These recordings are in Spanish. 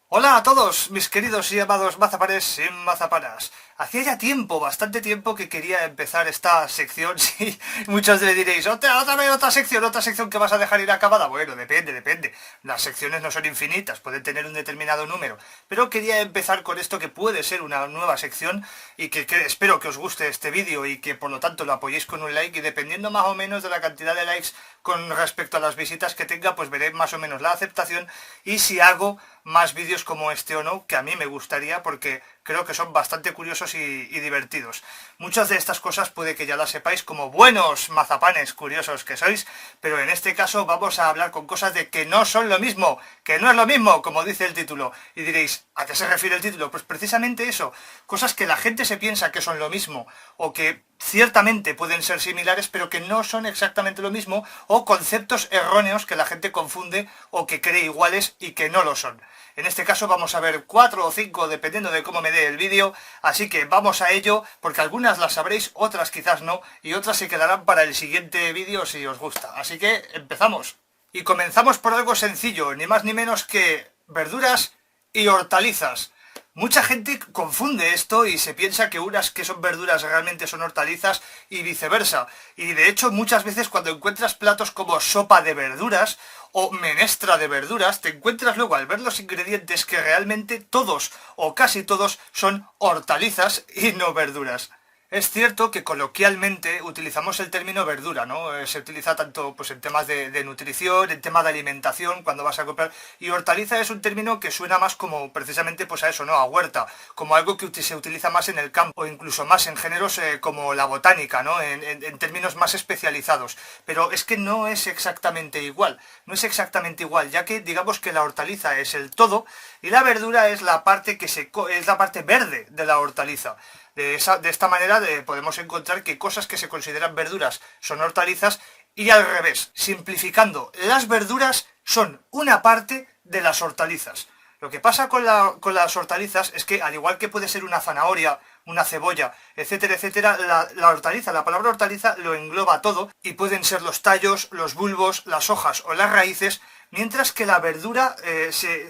Hola a todos, mis queridos y amados mazapanes y mazapanas. Hacía ya tiempo, bastante tiempo, que quería empezar esta sección. Sí, muchos le diréis, otra vez otra sección que vas a dejar inacabada. Bueno, depende. Las secciones no son infinitas, pueden tener un determinado número. Pero quería empezar con esto que puede ser una nueva sección y que espero que os guste este vídeo y que por lo tanto lo apoyéis con un like y dependiendo más o menos de la cantidad de likes con respecto a las visitas que tenga, pues veré más o menos la aceptación y si hago más vídeos como este o no, que a mí me gustaría porque creo que son bastante curiosos y divertidos. Muchas de estas cosas puede que ya las sepáis como buenos mazapanes curiosos que sois, pero en este caso vamos a hablar con cosas de que no son lo mismo, que no es lo mismo, como dice el título. Y diréis, ¿a qué se refiere el título? Pues precisamente eso, cosas que la gente se piensa que son lo mismo, o que ciertamente pueden ser similares, pero que no son exactamente lo mismo, o conceptos erróneos que la gente confunde o que cree iguales y que no lo son. En este caso vamos a ver 4 o 5, dependiendo de cómo me dé el vídeo, así que vamos a ello, porque algunas las sabréis, otras quizás no, y otras se quedarán para el siguiente vídeo si os gusta. Así que empezamos. Y comenzamos por algo sencillo, ni más ni menos que verduras y hortalizas. Mucha gente confunde esto y se piensa que unas que son verduras realmente son hortalizas y viceversa. Y de hecho muchas veces cuando encuentras platos como sopa de verduras o menestra de verduras, te encuentras luego al ver los ingredientes que realmente todos o casi todos son hortalizas y no verduras. Es cierto que coloquialmente utilizamos el término verdura, ¿no? Se utiliza tanto pues, en temas de nutrición, en temas de alimentación, cuando vas a comprar. Y hortaliza es un término que suena más como precisamente pues a eso, ¿no? A huerta, como algo que se utiliza más en el campo, o incluso más en géneros como la botánica, ¿no? En términos más especializados. Pero es que no es exactamente igual. No es exactamente igual, ya que digamos que la hortaliza es el todo y la verdura es la parte es la parte verde de la hortaliza. De esta manera podemos encontrar que cosas que se consideran verduras son hortalizas y al revés. Simplificando, las verduras son una parte de las hortalizas. Lo que pasa con las hortalizas es que, al igual que puede ser una zanahoria, una cebolla, etcétera, etcétera, la hortaliza, la palabra hortaliza lo engloba todo y pueden ser los tallos, los bulbos, las hojas o las raíces, mientras que la verdura se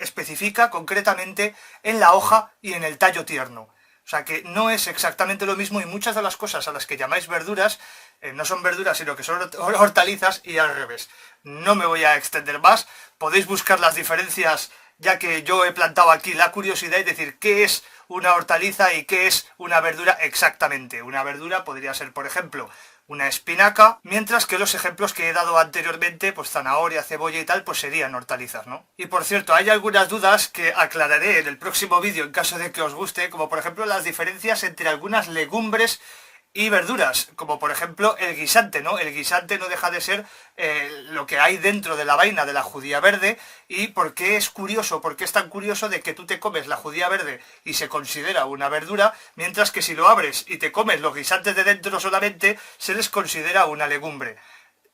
especifica concretamente en la hoja y en el tallo tierno. O sea que no es exactamente lo mismo y muchas de las cosas a las que llamáis verduras no son verduras sino que son hortalizas y al revés. No me voy a extender más, podéis buscar las diferencias ya que yo he plantado aquí la curiosidad y decir qué es una hortaliza y qué es una verdura exactamente. Una verdura podría ser, por ejemplo, una espinaca, mientras que los ejemplos que he dado anteriormente, pues zanahoria, cebolla y tal, pues serían hortalizas, ¿no? Y por cierto, hay algunas dudas que aclararé en el próximo vídeo en caso de que os guste, como por ejemplo las diferencias entre algunas legumbres y verduras, como por ejemplo el guisante, ¿no? El guisante no deja de ser lo que hay dentro de la vaina de la judía verde. ¿Y por qué es curioso? ¿Por qué es tan curioso de que tú te comes la judía verde y se considera una verdura, mientras que si lo abres y te comes los guisantes de dentro solamente, se les considera una legumbre?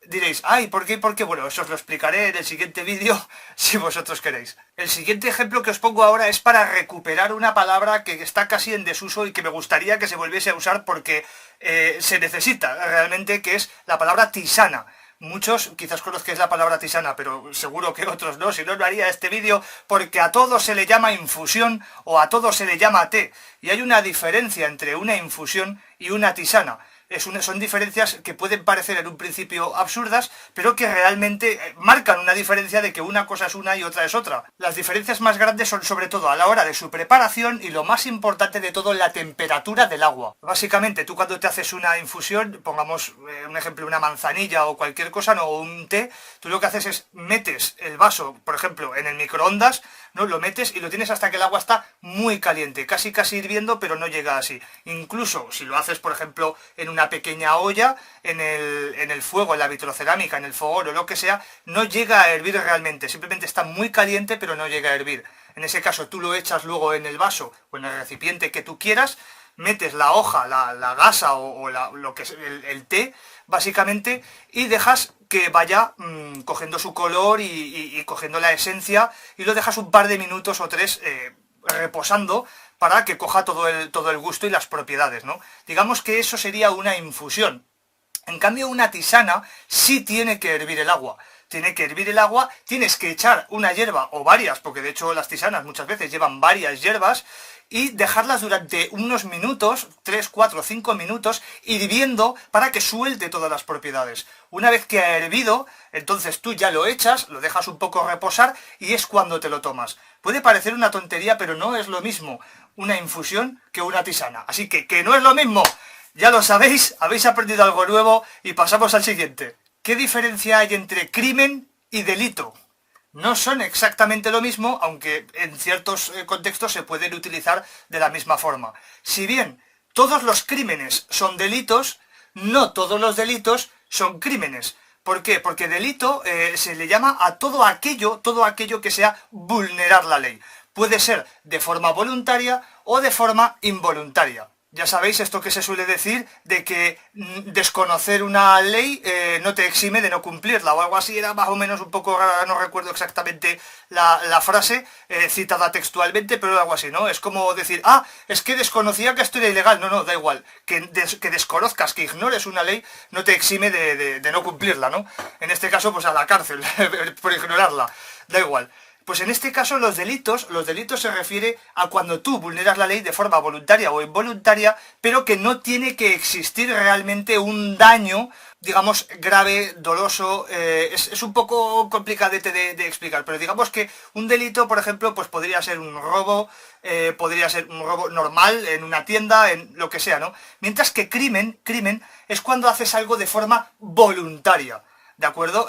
Diréis, ay, ¿por qué? Porque bueno, eso os lo explicaré en el siguiente vídeo si vosotros queréis. El siguiente ejemplo que os pongo ahora es para recuperar una palabra que está casi en desuso y que me gustaría que se volviese a usar porque se necesita realmente, que es la palabra tisana. Muchos quizás conozcáis la palabra tisana, pero seguro que otros no, si no, no haría este vídeo, porque a todo se le llama infusión o a todo se le llama té. Y hay una diferencia entre una infusión y una tisana. Son diferencias que pueden parecer en un principio absurdas, pero que realmente marcan una diferencia de que una cosa es una y otra es otra. Las diferencias más grandes son sobre todo a la hora de su preparación y lo más importante de todo, la temperatura del agua. Básicamente, tú cuando te haces una infusión, pongamos un ejemplo, una manzanilla o cualquier cosa, no, o un té, tú lo que haces es metes el vaso, por ejemplo, en el microondas, ¿no? Lo metes y lo tienes hasta que el agua está muy caliente, casi hirviendo, pero no llega así. Incluso si lo haces, por ejemplo, en una pequeña olla, en el fuego, en la vitrocerámica, en el fogón o lo que sea, no llega a hervir realmente, simplemente está muy caliente pero no llega a hervir. En ese caso tú lo echas luego en el vaso o en el recipiente que tú quieras, metes la hoja, la gasa o lo que es el té, básicamente, y dejas que vaya cogiendo su color y cogiendo la esencia, y lo dejas un par de minutos o tres reposando para que coja todo el gusto y las propiedades, ¿no? Digamos que eso sería una infusión. En cambio, una tisana sí tiene que hervir el agua. tiene que hervir el agua, tienes que echar una hierba o varias, porque de hecho las tisanas muchas veces llevan varias hierbas, y dejarlas durante unos minutos, 3, 4, 5 minutos, hirviendo para que suelte todas las propiedades. Una vez que ha hervido, entonces tú ya lo echas, lo dejas un poco reposar y es cuando te lo tomas. Puede parecer una tontería, pero no es lo mismo una infusión que una tisana. Así que no es lo mismo. Ya lo sabéis, habéis aprendido algo nuevo y pasamos al siguiente. ¿Qué diferencia hay entre crimen y delito? No son exactamente lo mismo, aunque en ciertos contextos se pueden utilizar de la misma forma. Si bien todos los crímenes son delitos, no todos los delitos son crímenes. ¿Por qué? Porque delito se le llama a todo aquello que sea vulnerar la ley. Puede ser de forma voluntaria o de forma involuntaria. Ya sabéis esto que se suele decir de que desconocer una ley no te exime de no cumplirla, o algo así, era más o menos un poco rara, no recuerdo exactamente la frase citada textualmente, pero algo así, ¿no? Es como decir, es que desconocía que esto era ilegal. No, da igual, que desconozcas, que ignores una ley, no te exime de no cumplirla, ¿no? En este caso, pues a la cárcel, por ignorarla, da igual. Pues en este caso los delitos se refiere a cuando tú vulneras la ley de forma voluntaria o involuntaria, pero que no tiene que existir realmente un daño, digamos, grave, doloso. Es un poco complicadete de explicar, pero digamos que un delito, por ejemplo, pues podría ser un robo, podría ser un robo normal en una tienda, en lo que sea, ¿no? Mientras que crimen es cuando haces algo de forma voluntaria. ¿De acuerdo?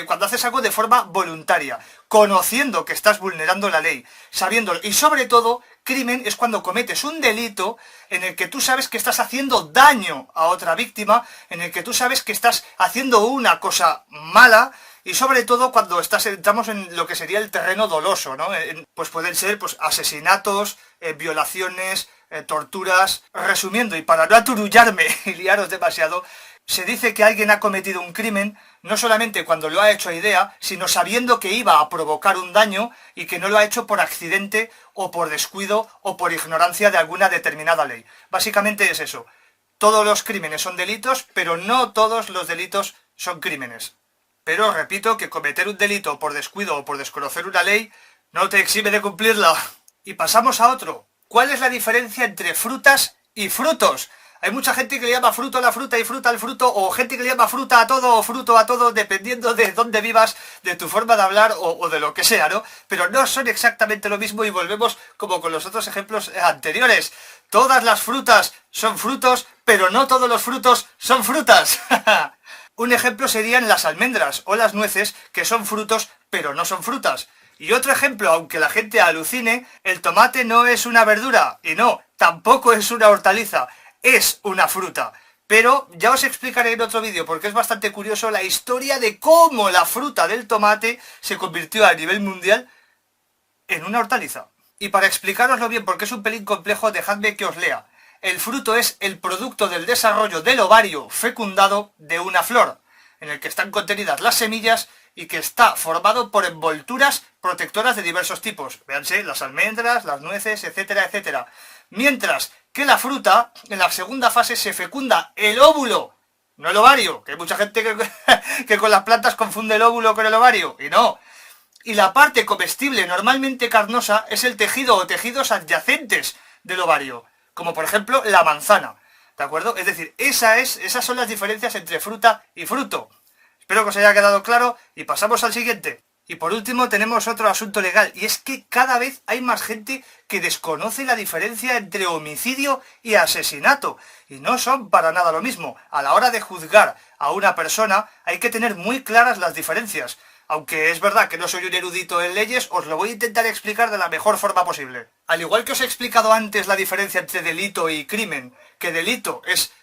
Cuando haces algo de forma voluntaria, conociendo que estás vulnerando la ley, sabiéndolo, y sobre todo, crimen es cuando cometes un delito en el que tú sabes que estás haciendo daño a otra víctima, en el que tú sabes que estás haciendo una cosa mala, y sobre todo cuando entramos en lo que sería el terreno doloso, ¿no? Pues pueden ser asesinatos, violaciones, torturas. Resumiendo, y para no aturullarme y liaros demasiado, se dice que alguien ha cometido un crimen no solamente cuando lo ha hecho a idea, sino sabiendo que iba a provocar un daño y que no lo ha hecho por accidente o por descuido o por ignorancia de alguna determinada ley. Básicamente es eso. Todos los crímenes son delitos, pero no todos los delitos son crímenes. Pero repito que cometer un delito por descuido o por desconocer una ley no te exime de cumplirla. Y pasamos a otro. ¿Cuál es la diferencia entre frutas y frutos? Hay mucha gente que le llama fruto a la fruta y fruta al fruto, o gente que le llama fruta a todo o fruto a todo, dependiendo de dónde vivas, de tu forma de hablar o de lo que sea, ¿no? Pero no son exactamente lo mismo y volvemos como con los otros ejemplos anteriores. Todas las frutas son frutos, pero no todos los frutos son frutas. Un ejemplo serían las almendras o las nueces, que son frutos, pero no son frutas. Y otro ejemplo, aunque la gente alucine, el tomate no es una verdura, y no, tampoco es una hortaliza. Es una fruta, pero ya os explicaré en otro vídeo, porque es bastante curioso la historia de cómo la fruta del tomate se convirtió a nivel mundial en una hortaliza. Y para explicaroslo bien, porque es un pelín complejo, dejadme que os lea. El fruto es el producto del desarrollo del ovario fecundado de una flor, en el que están contenidas las semillas y que está formado por envolturas protectoras de diversos tipos. Véanse, las almendras, las nueces, etcétera, etcétera. Mientras que la fruta, en la segunda fase, se fecunda el óvulo, no el ovario, que hay mucha gente que con las plantas confunde el óvulo con el ovario, y no. Y la parte comestible, normalmente carnosa, es el tejido o tejidos adyacentes del ovario, como por ejemplo la manzana, ¿de acuerdo? Es decir, esas son las diferencias entre fruta y fruto. Espero que os haya quedado claro y pasamos al siguiente. Y por último tenemos otro asunto legal, y es que cada vez hay más gente que desconoce la diferencia entre homicidio y asesinato, y no son para nada lo mismo. A la hora de juzgar a una persona hay que tener muy claras las diferencias. Aunque es verdad que no soy un erudito en leyes, os lo voy a intentar explicar de la mejor forma posible. Al igual que os he explicado antes la diferencia entre delito y crimen, que delito es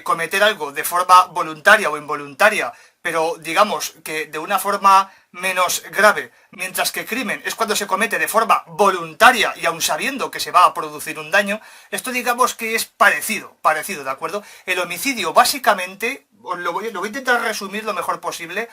cometer algo de forma voluntaria o involuntaria, pero digamos que de una forma menos grave, mientras que crimen es cuando se comete de forma voluntaria y aun sabiendo que se va a producir un daño, esto digamos que es parecido, ¿de acuerdo? El homicidio básicamente, lo voy a intentar resumir lo mejor posible,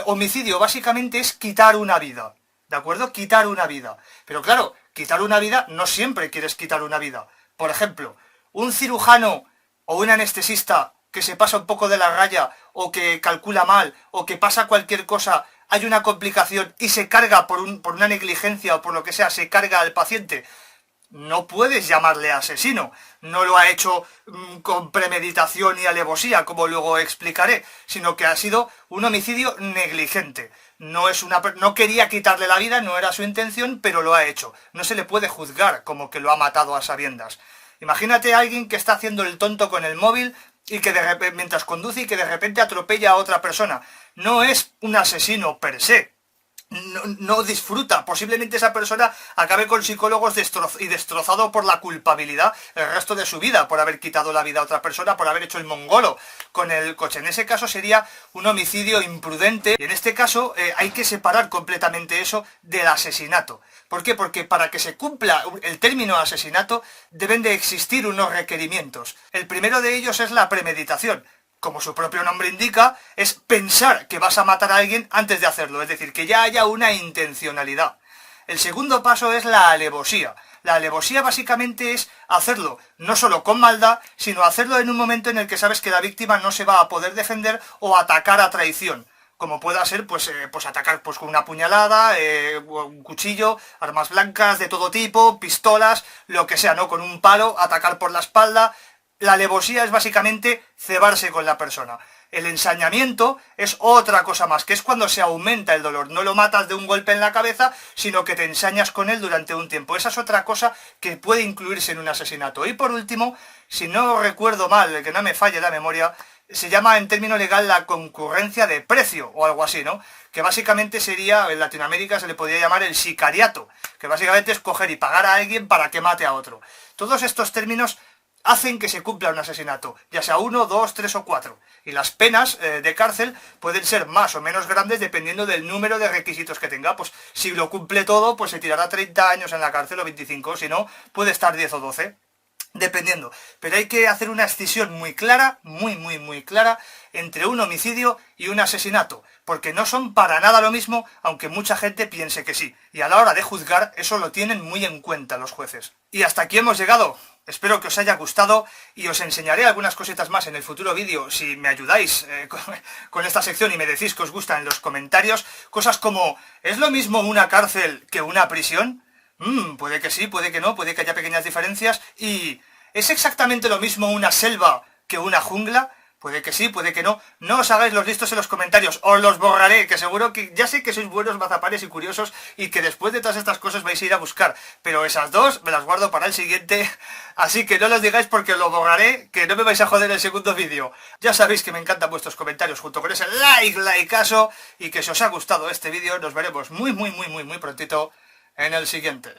homicidio básicamente es quitar una vida, ¿de acuerdo? Quitar una vida. Pero claro, quitar una vida no siempre quieres quitar una vida. Por ejemplo, un cirujano o un anestesista que se pasa un poco de la raya, o que calcula mal, o que pasa cualquier cosa hay una complicación y se carga por una negligencia o por lo que sea, se carga al paciente, no puedes llamarle asesino. No lo ha hecho con premeditación y alevosía, como luego explicaré, sino que ha sido un homicidio negligente. No quería quitarle la vida, no era su intención, pero lo ha hecho. No se le puede juzgar como que lo ha matado a sabiendas. Imagínate a alguien que está haciendo el tonto con el móvil y que mientras conduce y que de repente atropella a otra persona. No es un asesino per se. No disfruta. Posiblemente esa persona acabe con psicólogos y destrozado por la culpabilidad el resto de su vida, por haber quitado la vida a otra persona, por haber hecho el mongolo con el coche. En ese caso sería un homicidio imprudente, y en este caso hay que separar completamente eso del asesinato. ¿Por qué? Porque para que se cumpla el término asesinato deben de existir unos requerimientos. El primero de ellos es la premeditación. Como su propio nombre indica, es pensar que vas a matar a alguien antes de hacerlo, es decir, que ya haya una intencionalidad. El segundo paso es la alevosía. La alevosía básicamente es hacerlo no solo con maldad, sino hacerlo en un momento en el que sabes que la víctima no se va a poder defender o atacar a traición. Como pueda ser, pues atacar con una puñalada, un cuchillo, armas blancas de todo tipo, pistolas, lo que sea, ¿no? Con un palo, atacar por la espalda. La alevosía es básicamente cebarse con la persona. El ensañamiento es otra cosa más, que es cuando se aumenta el dolor. No lo matas de un golpe en la cabeza, sino que te ensañas con él durante un tiempo. Esa es otra cosa que puede incluirse en un asesinato. Y por último, si no recuerdo mal, que no me falle la memoria, se llama en término legal la concurrencia de precio, o algo así, ¿no? Que básicamente sería, en Latinoamérica se le podría llamar el sicariato, que básicamente es coger y pagar a alguien para que mate a otro. Todos estos términos hacen que se cumpla un asesinato, ya sea 1, 2, 3 o 4. Y las penas de cárcel pueden ser más o menos grandes dependiendo del número de requisitos que tenga. Pues si lo cumple todo, pues se tirará 30 años en la cárcel o 25, si no, puede estar 10 o 12. Dependiendo. Pero hay que hacer una escisión muy clara, muy clara, entre un homicidio y un asesinato. Porque no son para nada lo mismo, aunque mucha gente piense que sí. Y a la hora de juzgar, eso lo tienen muy en cuenta los jueces. Y hasta aquí hemos llegado. Espero que os haya gustado y os enseñaré algunas cositas más en el futuro vídeo si me ayudáis con esta sección y me decís que os gusta en los comentarios. Cosas como, ¿es lo mismo una cárcel que una prisión? Puede que sí, puede que no, puede que haya pequeñas diferencias. ¿Y es exactamente lo mismo una selva que una jungla? Puede que sí, puede que no. No os hagáis los listos en los comentarios, os los borraré, que seguro que ya sé que sois buenos mazapanes y curiosos y que después de todas estas cosas vais a ir a buscar. Pero esas dos me las guardo para el siguiente, así que no los digáis porque lo borraré, que no me vais a joder el segundo vídeo. Ya sabéis que me encantan vuestros comentarios junto con ese likeazo, y que si os ha gustado este vídeo nos veremos muy prontito en el siguiente.